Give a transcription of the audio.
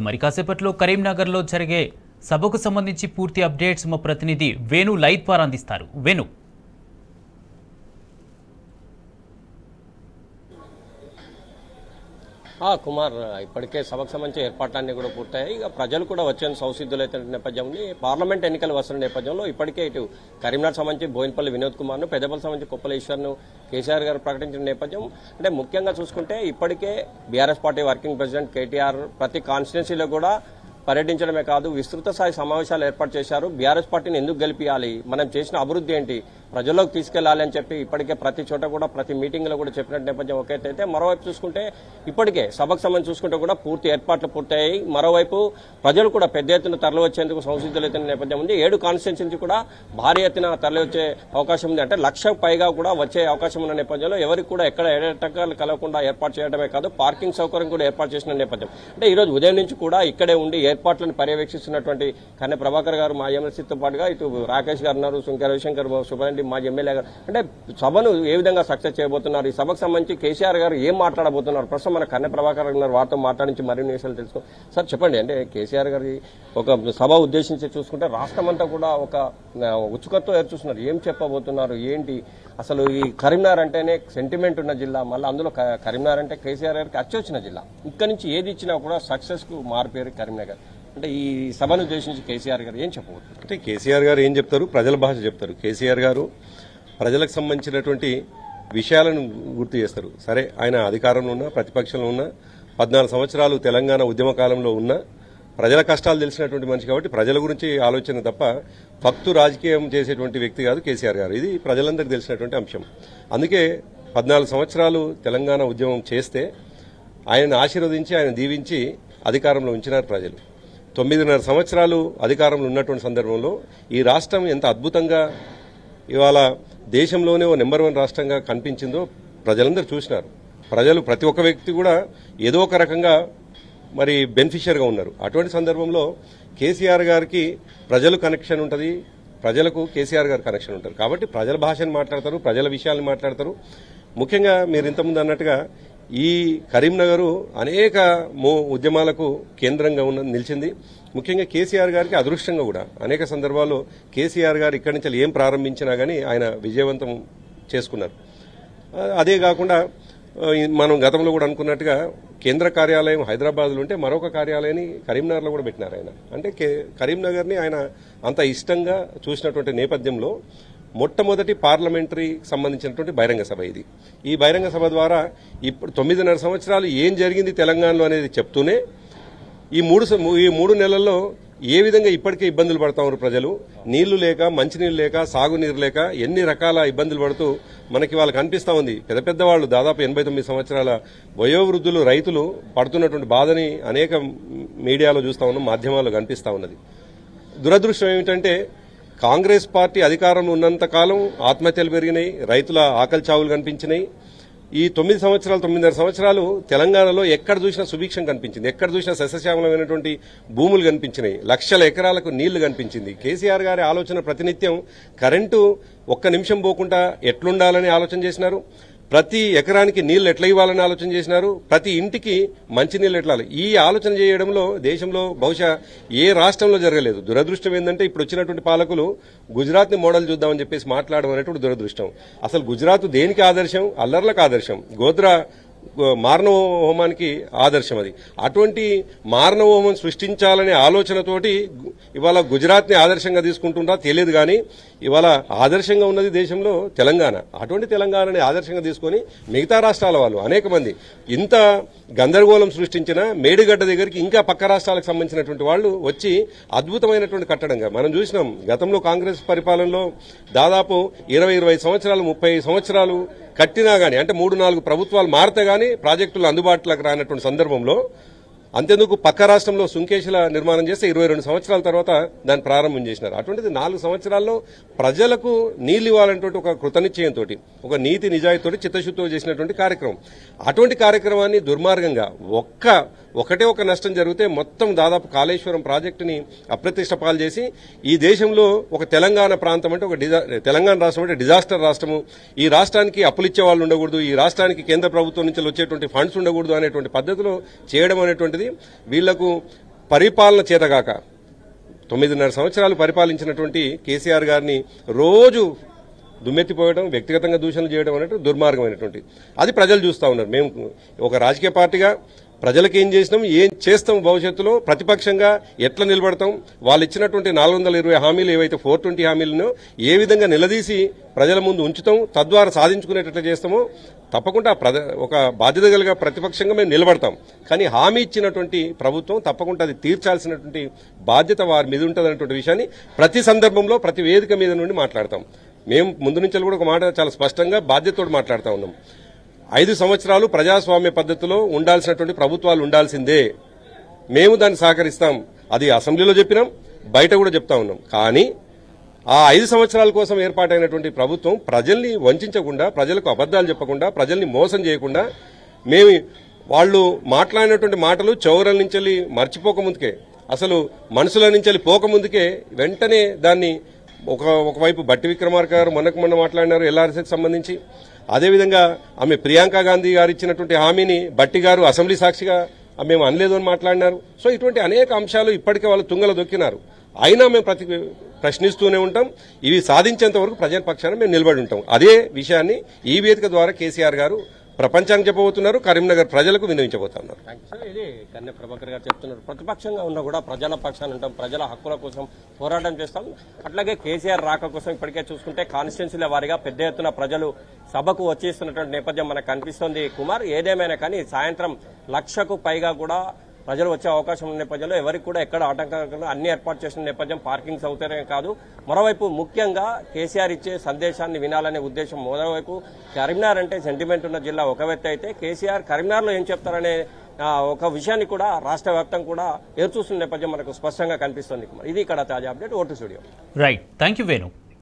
మరి కాసేపట్లో కరీంనగర్లో జరిగే సభకు సంబంధించి పూర్తి అప్డేట్స్ మా ప్రతినిధి వేణు లైవ్ ద్వారా అందిస్తారు. వేణు. కుమార్, ఇప్పటికే సభకు సంబంధించి ఏర్పాట్లన్నీ కూడా పూర్తయ్యాయి. ఇక ప్రజలు కూడా వచ్చేందుకు సంసిద్ధులైన నేపథ్యంలో పార్లమెంట్ ఎన్నికలు వస్తున్న నేపథ్యంలో ఇప్పటికే ఇటు కరీంనగర్ సంబంధించి బోయినపల్లి వినోద్ కుమార్ను, పెద్దపల్లి సంబంధించి కొప్పలేశ్వర్ను కేసీఆర్ గారు ప్రకటించిన నేపథ్యం అంటే ముఖ్యంగా చూసుకుంటే ఇప్పటికే BRS party working president KTR ప్రతి కాన్స్టిట్యున్సీలో కూడా పర్యటించడమే కాదు విస్తృత స్థాయి సమావేశాలు ఏర్పాటు చేశారు. బీఆర్ఎస్ పార్టీని ఎందుకు గెలిపియాలి, మనం చేసిన అభివృద్ధి ఏంటి, ప్రజల్లోకి తీసుకెళ్లాలి అని చెప్పి ఇప్పటికే ప్రతి చోట కూడా ప్రతి మీటింగ్ లో కూడా చెప్పిన నేపథ్యం ఒకటైతే, మరోవైపు చూసుకుంటే ఇప్పటికే సభకు సంబంధించి చూసుకుంటే కూడా పూర్తి ఏర్పాట్లు పూర్తయ్యాయి. మరోవైపు ప్రజలు కూడా పెద్ద ఎత్తున తరలి వచ్చేందుకు సంసిద్ధులైన నేపథ్యం ఉంది. 7 కాన్స్టిట్యున్సీ నుంచి కూడా భారీ ఎత్తున తరలి వచ్చే అవకాశం ఉంది. అంటే 1,00,000 పైగా కూడా వచ్చే అవకాశం ఉన్న నేపథ్యంలో ఎవరికి కూడా ఎక్కడ ఎడటకాలు కలగకుండా ఏర్పాటు చేయడమే కాదు పార్కింగ్ సౌకర్యం కూడా ఏర్పాటు చేసిన నేపథ్యం. అంటే ఈ రోజు ఉదయం నుంచి కూడా ఇక్కడే ఉండి ఏర్పాట్లను పర్యవేక్షిస్తున్నటువంటి కన్నె ప్రభాకర్ గారు, మా ఎమ్మెల్సీతో పాటుగా ఇటు రాకేష్ గారు ఉన్నారు, సుంకె రవిశంకర్, సుబ్రహ్మణ్యం మాజీ ఎమ్మెల్యే గారు. అంటే సభను ఏ విధంగా సక్సెస్ చేయబోతున్నారు, ఈ సభకు సంబంధించి కేసీఆర్ గారు ఏం మాట్లాడబోతున్నారు, ప్రస్తుతం మన కన్నె ప్రభాకర్ గారు వారితో మాట్లాడించి మరిన్ని విషయాలు తెలుసుకో. సార్ చెప్పండి, అంటే కేసీఆర్ గారి ఒక సభ ఉద్దేశించి చూసుకుంటే రాష్ట్రం అంతా కూడా ఒక ఉత్సుకతతో ఎదురుచూస్తున్నారు. ఏం చెప్పబోతున్నారు, ఏంటి అసలు ఈ కరీంనగర్ అంటేనే సెంటిమెంట్ ఉన్న జిల్లా, మళ్ళీ అందులో కరీంనగర్ అంటే కేసీఆర్ గారికి అచ్చొచ్చిన జిల్లా, ఇక్కడ నుంచి ఏది ఇచ్చినా కూడా సక్సెస్ కు మారిపోయారు కరీంనగర్. అంటే ఈ సభను ఉద్దేశించి కేసీఆర్ గారు ఏం చెప్పబోతున్నారు? అంటే కేసీఆర్ గారు ఏం చెప్తారు, ప్రజల భాష చెప్తారు. కేసీఆర్ గారు ప్రజలకు సంబంధించినటువంటి విషయాలను గుర్తు చేస్తారు. సరే, ఆయన అధికారంలో ఉన్నా ప్రతిపక్షంలో ఉన్నా 14 సంవత్సరాలు తెలంగాణ ఉద్యమ కాలంలో ఉన్నా ప్రజల కష్టాలు తెలిసినటువంటి మనిషి కాబట్టి ప్రజల గురించి ఆలోచన తప్ప భక్తు రాజకీయం చేసేటువంటి వ్యక్తి కాదు కేసీఆర్ గారు. ఇది ప్రజలందరికీ తెలిసినటువంటి అంశం. అందుకే 14 సంవత్సరాలు తెలంగాణ ఉద్యమం చేస్తే ఆయన ఆశీర్వదించి ఆయన దీవించి అధికారంలో ఉంచినారు ప్రజలు. 9.5 సంవత్సరాలు అధికారంలో ఉన్నటువంటి సందర్భంలో ఈ రాష్ట్రం ఎంత అద్భుతంగా ఇవాళ దేశంలోనే ఓ నెంబర్ 1 రాష్ట్రంగా కనిపించిందో ప్రజలందరూ చూసినారు. ప్రజలు ప్రతి ఒక్క వ్యక్తి కూడా ఏదో ఒక రకంగా మరి బెనిఫిషియర్గా ఉన్నారు. అటువంటి సందర్భంలో కేసీఆర్ గారికి ప్రజలు కనెక్షన్ ఉంటుంది, ప్రజలకు కేసీఆర్ గారు కనెక్షన్ ఉంటారు. కాబట్టి ప్రజల భాషను మాట్లాడతారు, ప్రజల విషయాలను మాట్లాడతారు. ముఖ్యంగా మీరు ఇంతకుముందు అన్నట్టుగా ఈ కరీంనగర్ అనేక ఉద్యమాలకు కేంద్రంగా నిలిచింది. ముఖ్యంగా కేసీఆర్ గారికి అదృష్టంగా కూడా అనేక సందర్భాల్లో కేసీఆర్ గారు ఇక్కడి నుంచి ఏం ప్రారంభించినా గానీ ఆయన విజయవంతం చేసుకున్నారు. అదే కాకుండా మనం గతంలో కూడా అనుకున్నట్టుగా కేంద్ర కార్యాలయం హైదరాబాద్లో ఉంటే మరొక కార్యాలయాన్ని కరీంనగర్లో కూడా పెట్టినారు ఆయన. అంటే కరీంనగర్ని ఆయన అంత ఇష్టంగా చూసినటువంటి నేపథ్యంలో మొట్టమొదటి పార్లమెంటరీ సంబంధించినటువంటి బహిరంగ సభ ఇది. ఈ బహిరంగ సభ ద్వారా ఇప్పుడు 9.5 సంవత్సరాలు ఏం జరిగింది తెలంగాణలో అనేది చెప్తూనే ఈ మూడు నెలల్లో ఏ విధంగా ఇప్పటికే ఇబ్బందులు పడతా ఉన్నారు ప్రజలు, నీళ్లు లేక, మంచినీళ్ళు లేక, సాగునీరు లేక ఎన్ని రకాల ఇబ్బందులు పడుతూ మనకి వాళ్ళకి అనిపిస్తా ఉంది. పెద్ద పెద్ద వాళ్ళు దాదాపు 89 సంవత్సరాల వయోవృద్ధులు, రైతులు పడుతున్నటువంటి బాధని అనేక మీడియాలో చూస్తా ఉన్నాం, మాధ్యమాల్లో కనిపిస్తా ఉన్నది. దురదృష్టం ఏమిటంటే కాంగ్రెస్ పార్టీ అధికారంలో ఉన్నంతకాలం ఆత్మహత్యలు పెరిగినాయి, రైతుల ఆకలి చావులు కనిపించినాయి. ఈ 9.5 సంవత్సరాలు తెలంగాణలో ఎక్కడ చూసినా సుభిక్షం కనిపించింది, ఎక్కడ చూసినా సస్యశ్యామలమైనటువంటి భూములు కనిపించినాయి, లక్షల ఎకరాలకు నీళ్లు కనిపించింది. కేసీఆర్ గారి ఆలోచన ప్రతినిత్యం కరెంటు ఒక్క నిమిషం పోకుండా ఎట్లుండాలని ఆలోచన చేసినారు, ప్రతి ఎకరానికి నీళ్లు ఎట్లా ఇవ్వాలని ఆలోచన చేసినారు, ప్రతి ఇంటికి మంచినీళ్ళు ఎట్లా. ఈ ఆలోచన చేయడంలో దేశంలో బహుశా ఏ రాష్ట్రంలో జరగలేదు. దురదృష్టం ఏంటంటే ఇప్పుడు వచ్చినటువంటి పాలకులు గుజరాత్ ని మోడల్ చూద్దామని చెప్పేసి మాట్లాడడం అనేటువంటి దురదృష్టం. అసలు గుజరాత్ దేనికి ఆదర్శం? అల్లర్లకు ఆదర్శం. గోద్రా మారణవ హోమానికి ఆదర్శం. అది అటువంటి మారణవ హోమం సృష్టించాలనే ఆలోచనతోటి ఇవాళ గుజరాత్ ని ఆదర్శంగా తీసుకుంటుందా తెలియదు, కానీ ఇవాళ ఆదర్శంగా ఉన్నది దేశంలో తెలంగాణ. అటువంటి తెలంగాణని ఆదర్శంగా తీసుకుని మిగతా రాష్ట్రాల వాళ్ళు అనేక మంది ఇంత గందరగోళం సృష్టించిన మేడిగడ్డ దగ్గరికి ఇంకా పక్క రాష్ట్రాలకు సంబంధించినటువంటి వాళ్ళు వచ్చి అద్భుతమైనటువంటి కట్టడంగా మనం చూసినాం. గతంలో కాంగ్రెస్ పరిపాలనలో దాదాపు 20-25 సంవత్సరాలు 30 సంవత్సరాలు కట్టినా గానీ, అంటే 3-4 ప్రభుత్వాలు మారితే గానీ ప్రాజెక్టులు అందుబాటులోకి రానటువంటి సందర్భంలో అంతేందుకు పక్క రాష్ట్రంలో సుంకేశిల నిర్మాణం చేస్తే 22 సంవత్సరాల తర్వాత దాన్ని ప్రారంభం చేసినారు. అటువంటిది 4 సంవత్సరాల్లో ప్రజలకు నీళ్లు ఇవ్వాలనేటువంటి ఒక కృతనిశ్చయంతో, ఒక నీతి నిజాయితీతో చిత్తశుద్ధితో చేసినటువంటి కార్యక్రమం. అటువంటి కార్యక్రమాన్ని దుర్మార్గంగా ఒకటే ఒక నష్టం జరిగితే మొత్తం దాదాపు కాళేశ్వరం ప్రాజెక్టుని అప్రతిష్ట పాలు చేసి ఈ దేశంలో ఒక తెలంగాణ ప్రాంతం అంటే తెలంగాణ రాష్ట్రం అంటే డిజాస్టర్ రాష్ట్రము, ఈ రాష్ట్రానికి అప్పులిచ్చే వాళ్ళు ఉండకూడదు, ఈ రాష్ట్రానికి కేంద్ర ప్రభుత్వం నుంచి వచ్చేటువంటి ఫండ్స్ ఉండకూడదు అనేటువంటి పద్ధతిలో చేయడం అనేటువంటిది అనేటువంటిది వీళ్లకు పరిపాలన చేతగాక 9.5 సంవత్సరాలు పరిపాలించినటువంటి కేసీఆర్ గారిని రోజు దుమ్మెత్తిపోయడం, వ్యక్తిగతంగా దూషణలు చేయడం అనేది దుర్మార్గమైనటువంటి అది ప్రజలు చూస్తూ ఉన్నారు. మేము ఒక రాజకీయ పార్టీగా ప్రజలకు ఏం చేసినాం, ఏం చేస్తాం, భవిష్యత్తులో ప్రతిపక్షంగా ఎట్లా నిలబడతాం, వాళ్ళు ఇచ్చినటువంటి 420 హామీలు ఏవైతే 420 హామీలను ఏ విధంగా నిలదీసి ప్రజల ముందు ఉంచుతాం, తద్వారా సాధించుకునేటట్లు చేస్తామో తప్పకుండా ఒక బాధ్యత కలిగిన ప్రతిపక్షంగా మేము నిలబడతాం. కానీ హామీ ఇచ్చినటువంటి ప్రభుత్వం తప్పకుండా అది తీర్చాల్సినటువంటి బాధ్యత వారి మీద ఉంటుందనేటువంటి విషయాన్ని ప్రతి సందర్భంలో ప్రతి వేదిక మీద నుండి మాట్లాడతాం. మేము ముందు నుంచి కూడా ఒక మాట చాలా స్పష్టంగా బాధ్యతతో మాట్లాడుతూ ఉన్నాం. 5 సంవత్సరాలు ప్రజాస్వామ్య పద్ధతిలో ఉండాల్సినటువంటి ప్రభుత్వాలు ఉండాల్సిందే. మేము దాన్ని సహకరిస్తాం. అది అసెంబ్లీలో చెప్పినాం, బయట కూడా చెప్తా ఉన్నాం. కానీ ఆ 5 సంవత్సరాల కోసం ఏర్పాటైనటువంటి ప్రభుత్వం ప్రజల్ని వంచకుండా, ప్రజలకు అబద్దాలు చెప్పకుండా, ప్రజల్ని మోసం చేయకుండా, మేము వాళ్ళు మాట్లాడినటువంటి మాటలు చౌరల నుంచి మర్చిపోక ముందుకే, అసలు మనసుల నుంచి పోకముందుకే వెంటనే దాన్ని ఒకవైపు బట్టి విక్రమార్క గారు మొన్న మాట్లాడినారు ఎల్ఆర్ఎస్కి సంబంధించి. అదేవిధంగా ఆమె ప్రియాంక గాంధీ గారు ఇచ్చినటువంటి హామీని బట్టి గారు అసెంబ్లీ సాక్షిగా మేము అనలేదు అని మాట్లాడినారు. సో ఇటువంటి అనేక అంశాలు ఇప్పటికే వాళ్ళు తుంగలో దొక్కినారు. అయినా మేము ప్రశ్నిస్తూనే ఉంటాం. ఇవి సాధించేంత వరకు ప్రజల పక్షాన మేము నిలబడి ఉంటాం. అదే విషయాన్ని ఈ వేదిక ద్వారా కేసీఆర్ గారు ప్రపంచానికి చెప్పబోతున్నారు, కరీంనగర్ ప్రజలకు వినియోగించబోతున్నారు. ఇది కన్నె ప్రభాకర్ గారు చెప్తున్నారు. ప్రతిపక్షంగా ఉన్నా కూడా ప్రజల పక్షాన ఉంటాం, ప్రజల హక్కుల కోసం పోరాటం చేస్తాం. అట్లాగే కేసీఆర్ రాక కోసం ఇప్పటికే చూసుకుంటే కాన్స్టిట్యున్సీల వారీగా పెద్ద ఎత్తున ప్రజలు సభకు వచ్చేస్తున్నటువంటి నేపథ్యం మనకు కనిపిస్తోంది. కుమార్, ఏదేమైనా కానీ సాయంత్రం 1,00,000కు పైగా కూడా ప్రజలు వచ్చే అవకాశం ఉన్న నేపథ్యంలో ఎవరికి కూడా ఎక్కడ ఆటంకం అన్ని ఏర్పాటు చేసిన నేపథ్యం పార్కింగ్ సౌకర్యం కాదు. మరోవైపు ముఖ్యంగా కేసీఆర్ ఇచ్చే సందేశాన్ని వినాలనే ఉద్దేశం. మరోవైపు కరీంనగర్ అంటే సెంటిమెంట్ ఉన్న జిల్లా ఒక వ్యక్తి అయితే కేసీఆర్ కరీంనగర్లో ఏం చెప్తారనే ఒక విషయాన్ని కూడా రాష్ట్ర వ్యాప్తంగా కూడా ఎదురుచూస్తున్న నేపథ్యం మనకు స్పష్టంగా కనిపిస్తుంది. ఇది ఇక్కడ తాజా update. Vote studio. Right, thank you Venu.